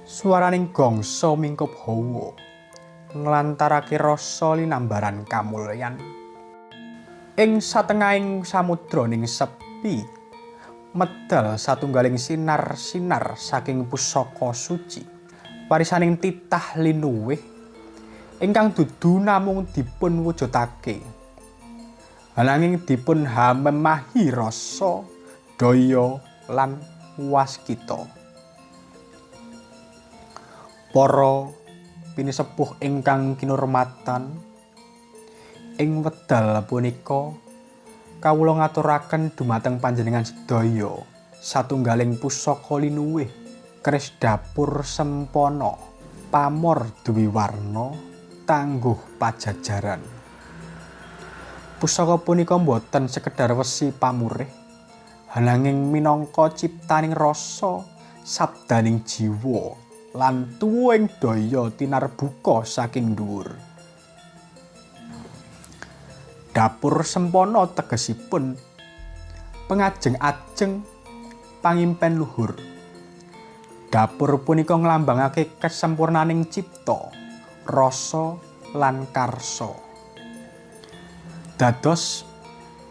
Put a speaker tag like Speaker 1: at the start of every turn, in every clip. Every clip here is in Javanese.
Speaker 1: Swaraning gongso mingkup hawa nglantarake rasa linambaran kamulyan. Ing satengahing samudraning sepi medal satunggaling sinar-sinar saking pusaka suci. Warisaning titah linuwih ingkang dudu namung dipun wujudake, ananging dipun hamemahi rasa, daya lan waskita. Para pinisepuh ingkang kinurmatan, ing wedal punika kawula ngaturaken dumateng panjenengan sedaya satunggaling pusaka linuwih keris dapur sempana pamor duwi warna tangguh pajajaran. Pusaka punika boten sekedar wesi pamurih, ananging minangka ciptaning rasa, sabdaning jiwa lan tuwuhing daya tinarbuka saking dhuwur. Dapur sempana tegesipun pengajeng-ajeng pangimpen luhur. Dapur punika nglambangake kesempurnaning cipta, rasa lan karsa. Dados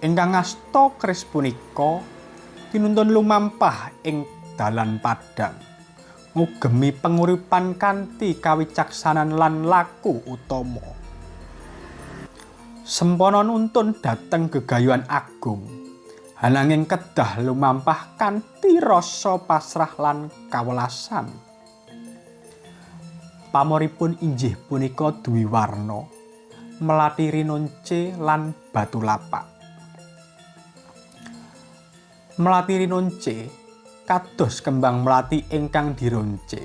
Speaker 1: ingkang ngasta keris punika tinuntun lumampah ing dalan padhang, ngugemi penguripan kanthi kawicaksanan lan laku utama. Sempana nuntun dhateng gegayuhan agung, ananging kedah lumampah kanthi rasa pasrah lan kawelasan. Pamoripun inggih punika duwi warna melati rinonce lan batu lapak. Melati rinonce kados kembang melati ingkang dironce,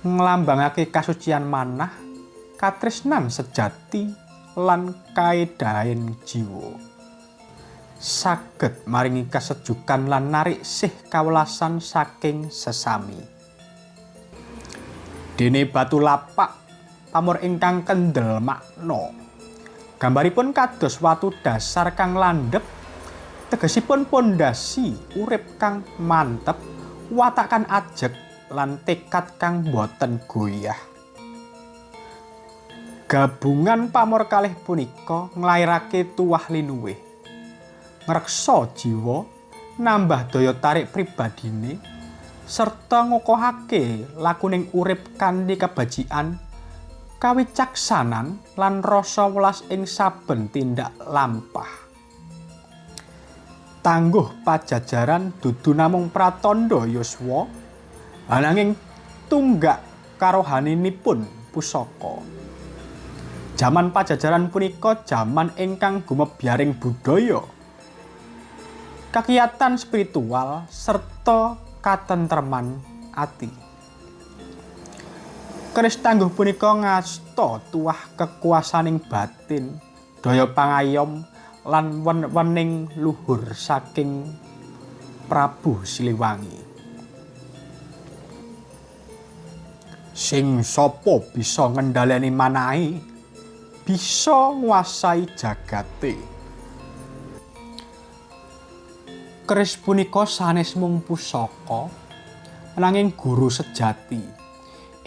Speaker 1: nglambangake kasucian manah, katresnan sejati lan kaedahen jiwa. Saged maringi kasejukan lan narik sih kawelasan saking sesami. Dene batu lapak pamor ingkang kendel makna. Gambaripun kados watu dasar kang landhep, tegesipun pondasi urip kang mantep, watak kang ajeg lan tekad kang boten goyah. Gabungan pamor kalih punika nglairake tuwah linuwih, ngreksa jiwa, nambah daya tarik pribadine, serta ngokohake lakuning urip kanthi kebajikan, kawicaksanan lan rasa welas ing saben tindak lampah. Tangguh pajajaran dudu namung pratandha yuswa, ananging tunggak karohaninipun pusaka. Jaman pajajaran punika jaman ingkang gumebyaring budaya, kakiyatan spiritual serta katentreman ati. Keris tangguh punika ngasta tuwah kekuasaning batin, daya pangayom lan wening luhur saking Prabu Siliwangi. Sing sapa bisa ngendhaleni manahe, bisa nguasai jagate. Keris punika sanes mung pusaka, nanging guru sejati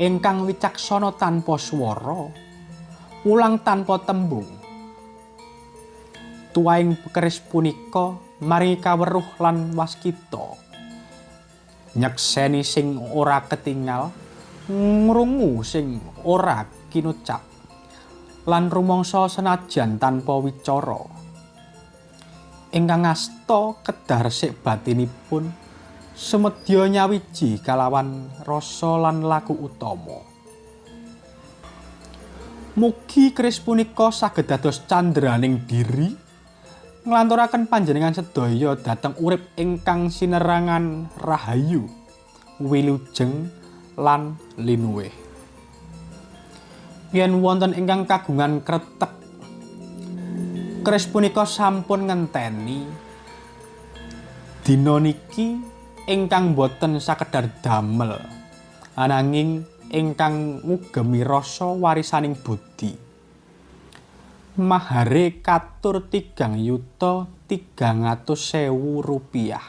Speaker 1: ingkang wicaksana tanpa swara, mulang tanpa tembung. Tuwaing keris punika maringi kaweruh lan waskita, nyekseni sing ora ketingal, ngrungu sing ora kinucap, lan rumangsa senajan tanpa wicara. Ingkang ngasta kedah resik batinipun, sumedya nyawiji kalawan rasa lan laku utama. Mugi keris punika saged dados candraning diri, nglanturaken panjenengan sedaya dhateng urip ingkang sinerangan rahayu, wilujeng lan linuwih. Yen wonten ingkang kagungan kretek, keris punika sampun ngenteni dina niki ingkang boten sakedar damel, ananging ingkang ngugemi rasa warisaning budi. Mahare katur 3.300.000 rupiah.